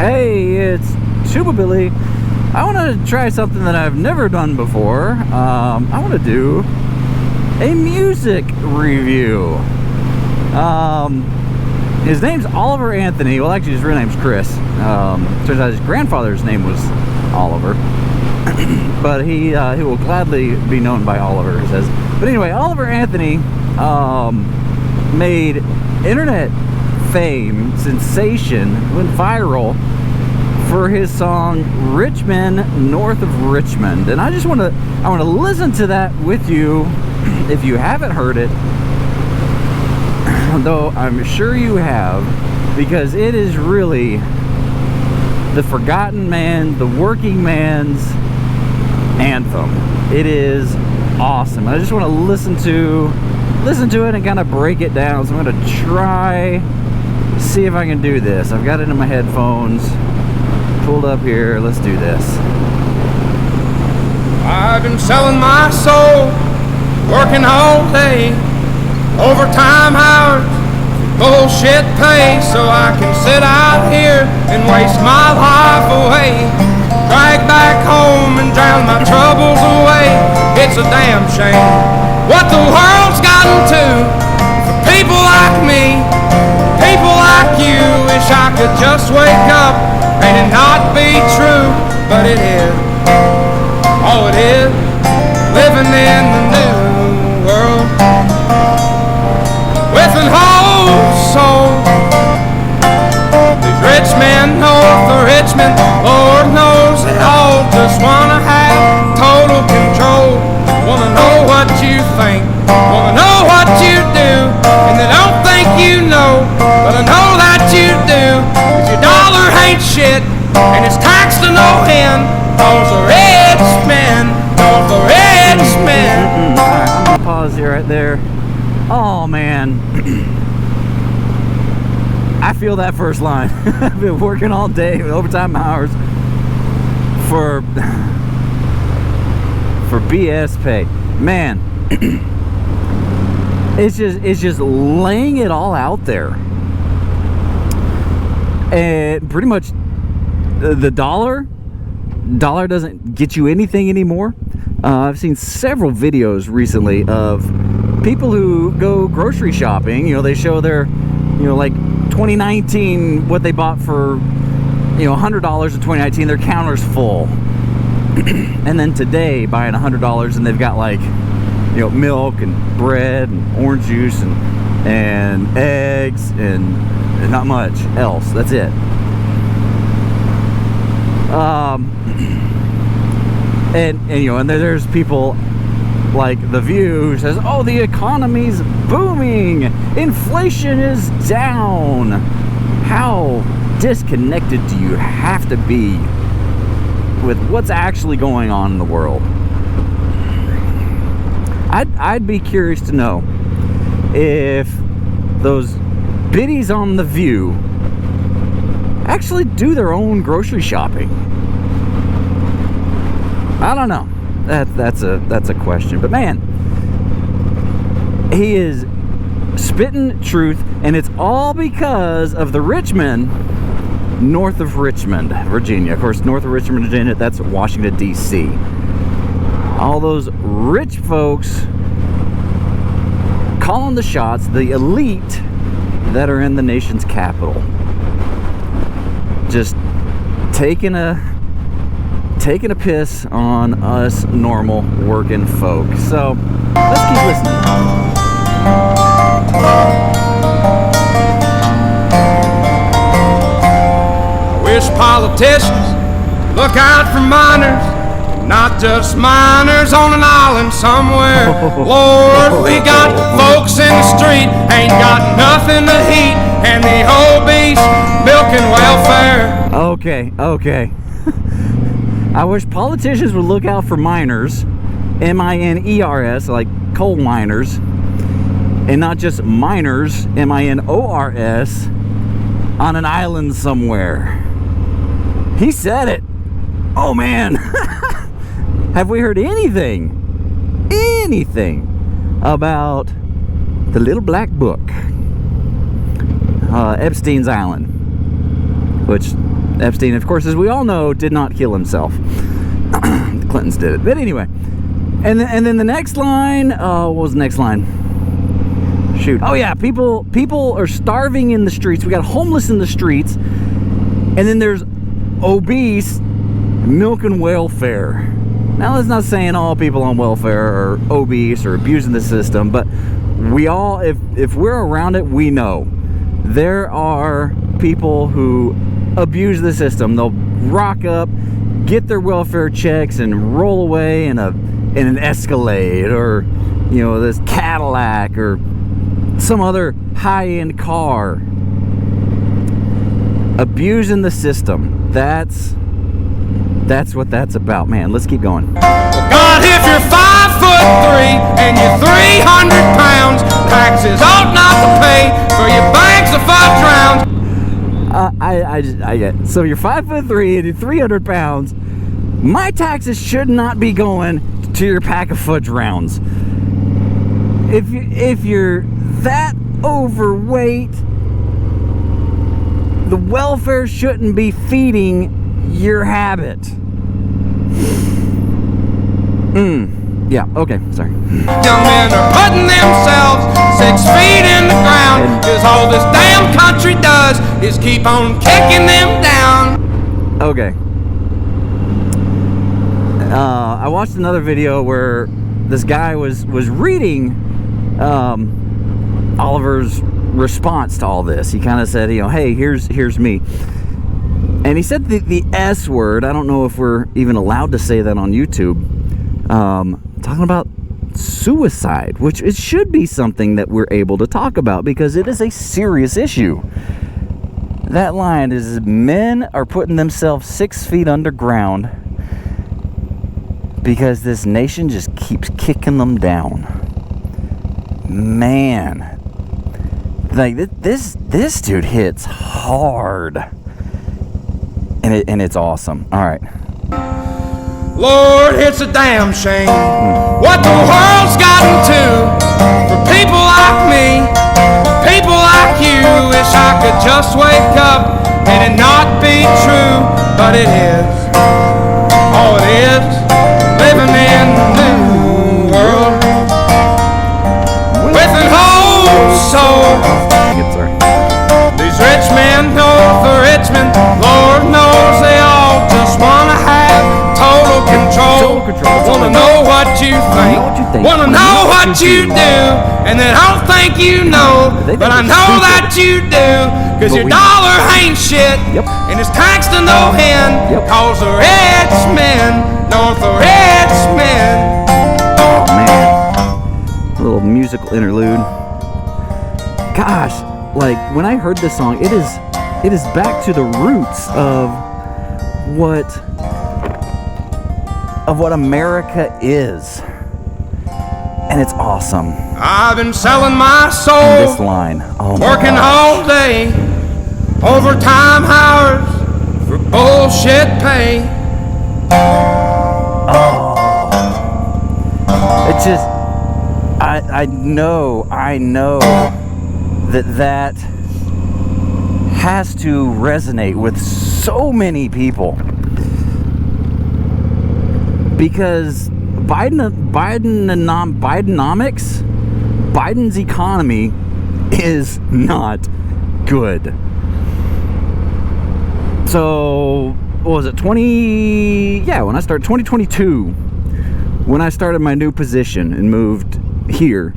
Hey, it's Tuba Billy. I want to try something that I've never done before. I want to do a music review. His name's Oliver Anthony. Well, actually, his real name's Chris. Turns out his grandfather's name was Oliver. But he will gladly be known by Oliver, he says. But anyway, Oliver Anthony made internet fame, sensation, went viral for his song Richmond, North of Richmond. And I want to listen to that with you if you haven't heard it, though I'm sure you have, because it is really the forgotten man, the working man's anthem. It is awesome. I just want to listen to it and kind of break it down. So I'm going to see if I can do this. I've got it in my headphones pulled up here. Let's do this. I've been selling my soul, working all day, overtime hours, bullshit pay, so I can sit out here and waste my life away, drag back home and drown my troubles away. It's a damn shame what the world's gotten to for people like me, people like you. Wish I could just wake up and it not be true, but it is. Oh, it is living in the new world with an whole soul. These rich men north of Richmond, Lord knows they all just wanna have total control. Wanna know what you think, wanna know what you do, and they don't think you know, but I know that you do. 'Cause your dollar ain't shit, and it's taxed to no end. Those are rich men, those are rich men. Alright, I'm gonna pause you right there. Oh man, I feel that first line. I've been working all day with overtime hours for BS pay. Man, it's just laying it all out there. And pretty much the dollar doesn't get you anything anymore. I've seen several videos recently of people who go grocery shopping. You know, they show their, you know, like 2019, what they bought for, you know, $100 in 2019, their counter's full. And then today, buying $100 and they've got, like, you know, milk and bread and orange juice and eggs and not much else. That's it. And you know, and there's people like The View who says, oh, the economy's booming, inflation is down. How disconnected do you have to be with what's actually going on in the world? I'd be curious to know if those biddies on The View actually do their own grocery shopping. I don't know. That's a question. But man, he is spitting truth, and it's all because of the Richmond, north of Richmond, Virginia. Of course, north of Richmond, Virginia, that's Washington, D.C. All those rich folks calling the shots, the elite that are in the nation's capital, just taking a piss on us normal working folk. So let's keep listening. I wish politicians look out for miners, not just miners on an island somewhere. Lord, we got folks in the street, ain't got nothing to eat, and the obese milking welfare. Okay. I wish politicians would look out for miners, M-I-N-E-R-S, like coal miners, and not just miners, M-I-N-O-R-S, on an island somewhere. He said it. Oh man. Have we heard anything about the little black book, Epstein's Island, which Epstein, of course, as we all know, did not kill himself. The Clintons did it. But anyway, and then the next line, what was the next line? Shoot. Oh yeah, people are starving in the streets. We got homeless in the streets. And then there's obese milking welfare. Now, that's not saying all people on welfare are obese or abusing the system, but we all, if we're around it, we know there are people who abuse the system. They'll rock up, get their welfare checks, and roll away in an Escalade, or this Cadillac, or some other high-end car. Abusing the system. That's what that's about, man. Let's keep going. God, if you're 5'3" and you're 300 pounds, taxes ought not to pay for your bags of fudge rounds. I get it. So you're 5'3" and you're 300 pounds. My taxes should not be going to your pack of fudge rounds. If you're that overweight, the welfare shouldn't be feeding your habit. Yeah, okay, sorry. Young men are putting themselves 6 feet in the ground, cause all this damn country does is keep on kicking them down. Okay. I watched another video where this guy was reading Oliver's response to all this. He kind of said, hey, here's me. And he said the S word. I don't know if we're even allowed to say that on YouTube. Talking about suicide, which it should be something that we're able to talk about because it is a serious issue. That line is, men are putting themselves 6 feet underground because this nation just keeps kicking them down. Man, like this dude hits hard. And it's awesome. All right. Lord, it's a damn shame what the world's gotten to for people like me, people like you. Wish I could just wake up and it not be true, but it is. Oh, it is. Living in the new world with an whole soul. These rich men north of Richmond, Lord knows they all just wanna have total control. Wanna know what you think, wanna know what you do, and they don't think you know, but I know that you do, cause your dollar ain't shit, and it's taxed to no end, cause the rich men north of Richmond. Oh man, a little musical interlude. Gosh, like when I heard this song, it is back to the roots of what America is, and it's awesome. I've been selling my soul, and this line, oh my working gosh. all day, overtime hours for bullshit pay. It just, I know that has to resonate with so many people, because Biden's economy is not good. So what was it, when I started 2022, when I started my new position and moved here,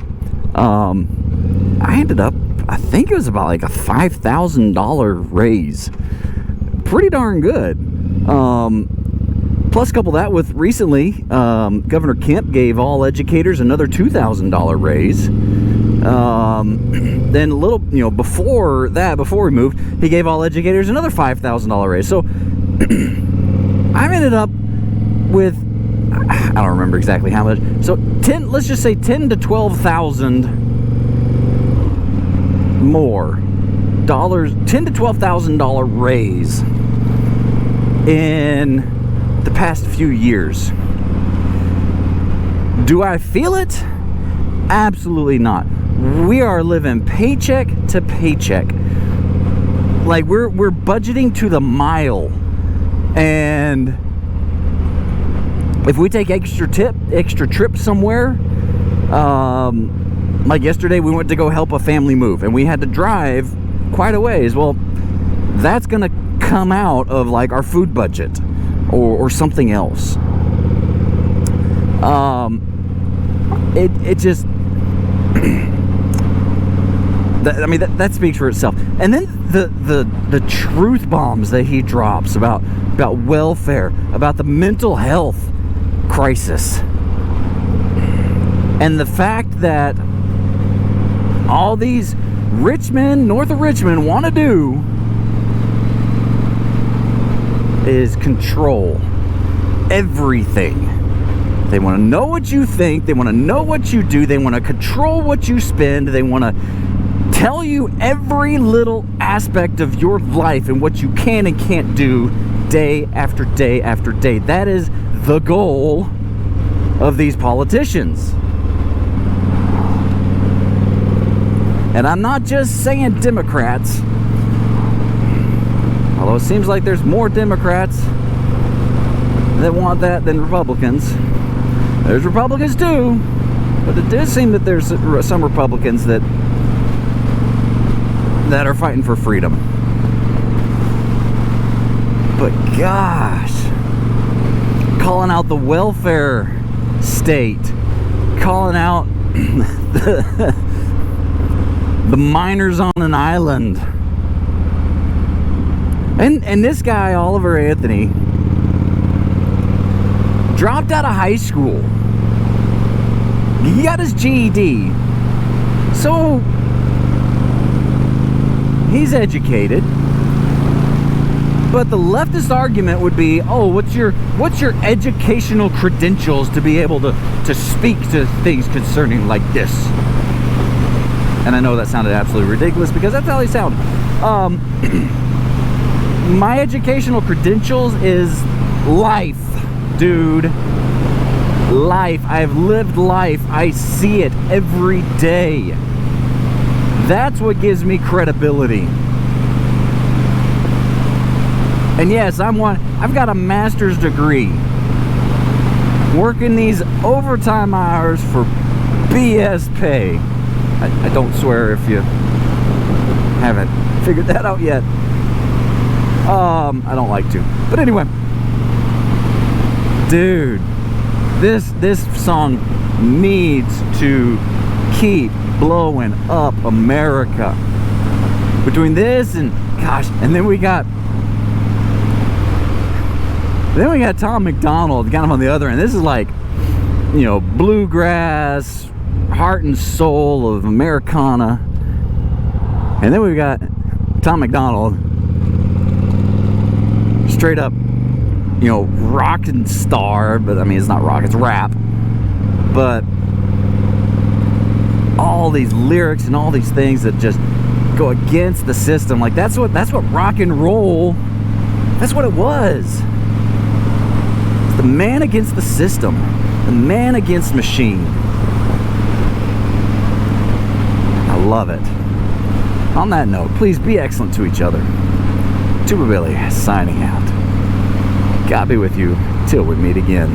I ended up, I think it was about like a $5,000 raise. Pretty darn good. Plus couple that with recently, Governor Kemp gave all educators another $2,000 raise. Then a little, before we moved, he gave all educators another $5,000 raise. So I've ended up with, I don't remember exactly how much. So let's just say 10 to 12,000 more dollars, $10,000 to $12,000 raise in the past few years. Do I feel it? Absolutely not. We are living paycheck to paycheck. like we're budgeting to the mile, and if we take extra trip somewhere, like yesterday we went to go help a family move and we had to drive quite a ways. Well, that's gonna come out of like our food budget or something else. It just that speaks for itself. And then the truth bombs that he drops about welfare, about the mental health crisis, and the fact that all these rich men north of Richmond want to do is control everything. They want to know what you think. They want to know what you do. They want to control what you spend. They want to tell you every little aspect of your life and what you can and can't do day after day after day. That is the goal of these politicians. And I'm not just saying Democrats, although it seems like there's more Democrats that want that than Republicans. There's Republicans too, but it does seem that there's some Republicans that are fighting for freedom. But gosh, calling out the welfare state, calling out the miners on an island, and this guy Oliver Anthony dropped out of high school. He got his GED, so he's educated. But the leftist argument would be, oh, what's your educational credentials to be able to speak to things concerning like this? And I know that sounded absolutely ridiculous because that's how they sound. My educational credentials is life, dude. Life. I've lived life. I see it every day. That's what gives me credibility. And yes, I've got a master's degree, working these overtime hours for BS pay. I don't swear if you haven't figured that out yet. I don't like to. But anyway, dude, this song needs to keep blowing up America. Between this and gosh, and then we got Tom McDonald kind of on the other end. This is like, you know, bluegrass, heart and soul of Americana. And then we've got Tom McDonald, straight up, you know, rock and star, but I mean, it's not rock, it's rap. But all these lyrics and all these things that just go against the system, like that's what rock and roll, that's what it was. It's the man against the system, the man against machine. I love it. On that note, please be excellent to each other. Tuba Billy signing out. God be with you till we meet again.